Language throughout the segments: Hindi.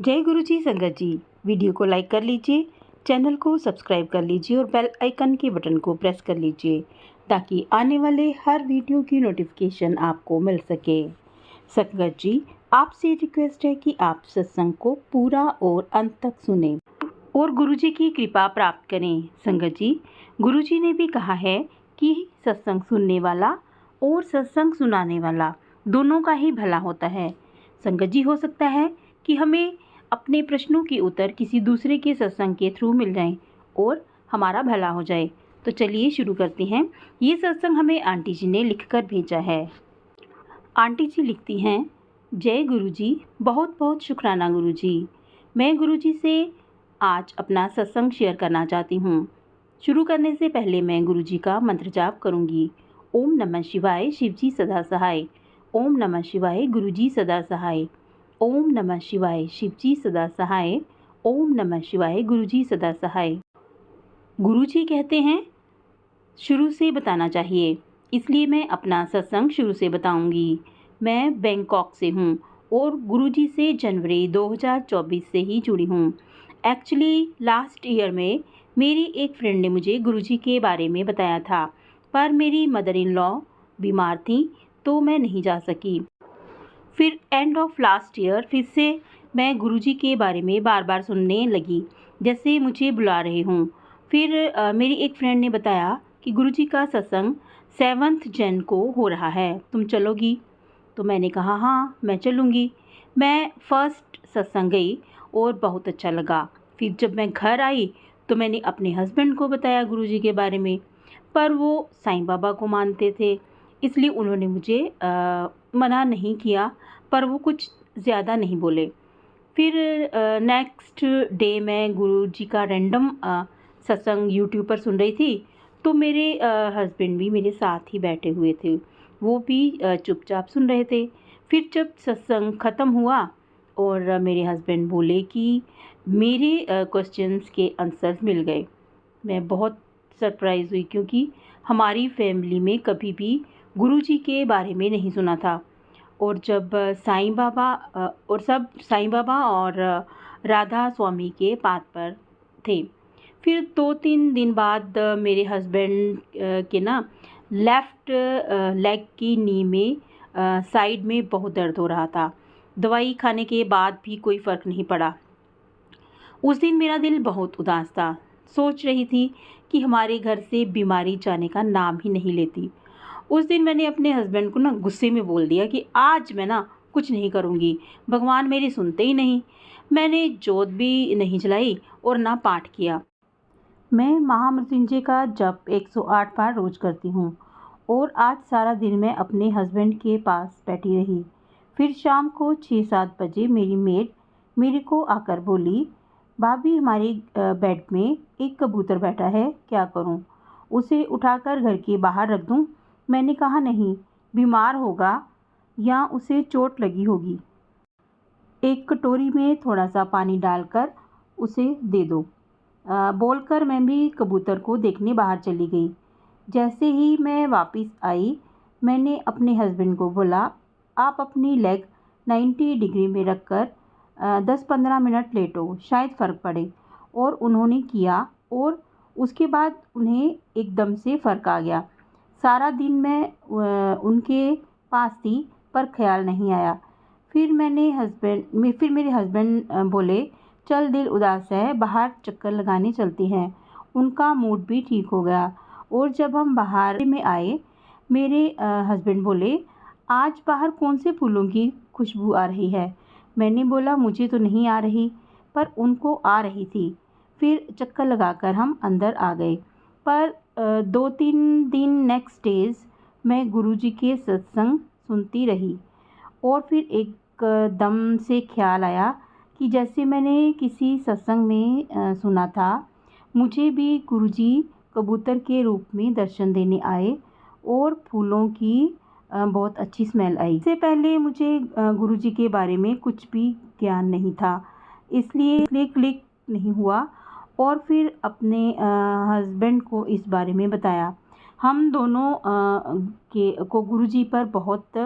जय गुरु जी संगत जी। वीडियो को लाइक कर लीजिए, चैनल को सब्सक्राइब कर लीजिए और बेल आइकन के बटन को प्रेस कर लीजिए ताकि आने वाले हर वीडियो की नोटिफिकेशन आपको मिल सके। संगत जी, आपसे रिक्वेस्ट है कि आप सत्संग को पूरा और अंत तक सुनें और गुरु जी की कृपा प्राप्त करें। संगत जी, गुरु जी ने भी कहा है कि सत्संग सुनने वाला और सत्संग सुनाने वाला दोनों का ही भला होता है। संगत जी, हो सकता है कि हमें अपने प्रश्नों के उत्तर किसी दूसरे के सत्संग के थ्रू मिल जाएं और हमारा भला हो जाए। तो चलिए शुरू करते हैं। ये सत्संग हमें आंटी जी ने लिखकर भेजा है। आंटी जी लिखती हैं, जय गुरु जी, बहुत बहुत शुक्राना गुरु जी। मैं गुरु जी से आज अपना सत्संग शेयर करना चाहती हूँ। शुरू करने से पहले मैं गुरु जी का मंत्र जाप करूँगी। ओम नमः शिवाय, शिव जी सदा सहाय। ओम नमः शिवाय, गुरु जी सदा सहाय। ओम नमः शिवाय, शिव जी सदा सहाय। ओम नमः शिवाय, गुरु जी सदा सहाय। गुरु जी कहते हैं शुरू से बताना चाहिए, इसलिए मैं अपना सत्संग शुरू से बताऊंगी। मैं बैंकॉक से हूँ और गुरु जी से जनवरी 2024 से ही जुड़ी हूँ। एक्चुअली लास्ट ईयर में मेरी एक फ्रेंड ने मुझे गुरु जी के बारे में बताया था, पर मेरी मदर इन लॉ बीमार थी तो मैं नहीं जा सकी। फिर एंड ऑफ लास्ट ईयर फिर से मैं गुरुजी के बारे में बार बार सुनने लगी, जैसे मुझे बुला रहे हों। फिर मेरी एक फ्रेंड ने बताया कि गुरुजी का सत्संग 7 जन को हो रहा है, तुम चलोगी? तो मैंने कहा हाँ मैं चलूँगी। मैं फर्स्ट सत्संग गई और बहुत अच्छा लगा। फिर जब मैं घर आई तो मैंने अपने हस्बैंड को बताया गुरुजी के बारे में, पर वो साईं बाबा को मानते थे, इसलिए उन्होंने मुझे मना नहीं किया, पर वो कुछ ज़्यादा नहीं बोले। फिर नेक्स्ट डे मैं गुरु जी का रैंडम सत्संग यूट्यूब पर सुन रही थी, तो मेरे हस्बैंड भी मेरे साथ ही बैठे हुए थे, वो भी चुपचाप सुन रहे थे। फिर जब सत्संग ख़त्म हुआ और मेरे हस्बैंड बोले कि मेरे क्वेश्चंस के आंसर्स मिल गए। मैं बहुत सरप्राइज़ हुई क्योंकि हमारी फैमिली में कभी भी गुरुजी के बारे में नहीं सुना था। और जब साईं बाबा और राधा स्वामी के पाद पर थे। फिर 2-3 दिन बाद मेरे हस्बैंड के ना लेफ़्ट लेग की नी में साइड में बहुत दर्द हो रहा था। दवाई खाने के बाद भी कोई फ़र्क नहीं पड़ा। उस दिन मेरा दिल बहुत उदास था। सोच रही थी कि हमारे घर से बीमारी जाने का नाम ही नहीं लेती। उस दिन मैंने अपने हस्बैंड को ना गुस्से में बोल दिया कि आज मैं ना कुछ नहीं करूँगी, भगवान मेरी सुनते ही नहीं। मैंने जोत भी नहीं जलाई और ना पाठ किया। मैं महामृत्युंजय का जप 108 बार रोज करती हूँ और आज सारा दिन मैं अपने हस्बैंड के पास बैठी रही। फिर शाम को 6-7 बजे मेरी मेड मेरे को आकर बोली, भाभी हमारे बेड में एक कबूतर बैठा है, क्या करूँ? उसे उठाकर घर के बाहर रख दूँ? मैंने कहा नहीं, बीमार होगा या उसे चोट लगी होगी। एक कटोरी में थोड़ा सा पानी डालकर उसे दे दो। बोलकर मैं भी कबूतर को देखने बाहर चली गई। जैसे ही मैं वापस आई, मैंने अपने हस्बैंड को बोला, आप अपनी लेग 90 डिग्री में रखकर 10-15 मिनट लेटो, शायद फ़र्क पड़े। और उन्होंने किया और उसके बाद उन्हें एकदम से फ़र्क आ गया। सारा दिन मैं उनके पास थी पर ख्याल नहीं आया। फिर मेरे हस्बैंड बोले, चल दिल उदास है, बाहर चक्कर लगाने चलते हैं। उनका मूड भी ठीक हो गया और जब हम बाहर में आए, मेरे हस्बैंड बोले, आज बाहर कौन से फूलों की खुशबू आ रही है? मैंने बोला मुझे तो नहीं आ रही, पर उनको आ रही थी। फिर चक्कर लगाकर हम अंदर आ गए। पर 2-3 दिन नेक्स्ट डेज़ मैं गुरुजी के सत्संग सुनती रही और फिर एकदम से ख्याल आया कि जैसे मैंने किसी सत्संग में सुना था, मुझे भी गुरुजी कबूतर के रूप में दर्शन देने आए और फूलों की बहुत अच्छी स्मेल आई। इससे पहले मुझे गुरुजी के बारे में कुछ भी ज्ञान नहीं था, इसलिए क्लिक नहीं हुआ और फिर अपने हस्बैंड को इस बारे में बताया। हम दोनों को गुरुजी पर बहुत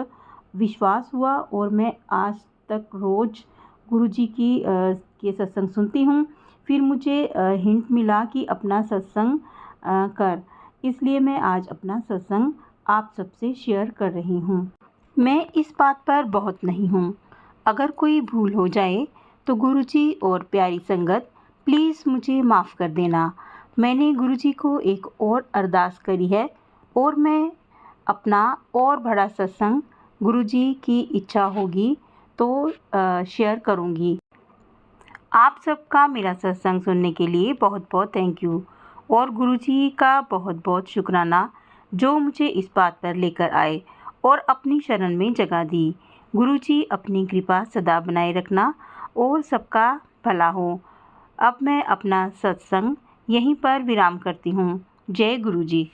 विश्वास हुआ और मैं आज तक रोज़ गुरुजी के सत्संग सुनती हूँ। फिर मुझे हिंट मिला कि अपना सत्संग कर, इसलिए मैं आज अपना सत्संग आप सबसे शेयर कर रही हूँ। मैं इस बात पर बहुत नहीं हूँ। अगर कोई भूल हो जाए तो गुरुजी और प्यारी संगत प्लीज़ मुझे माफ़ कर देना। मैंने गुरुजी को एक और अरदास करी है और मैं अपना और बड़ा सत्संग गुरुजी की इच्छा होगी तो शेयर करूँगी। आप सबका मेरा सत्संग सुनने के लिए बहुत बहुत थैंक यू और गुरुजी का बहुत बहुत शुक्राना जो मुझे इस बात पर लेकर आए और अपनी शरण में जगह दी। गुरुजी अपनी कृपा सदा बनाए रखना और सबका भला हो। अब मैं अपना सत्संग यहीं पर विराम करती हूँ। जय गुरुजी।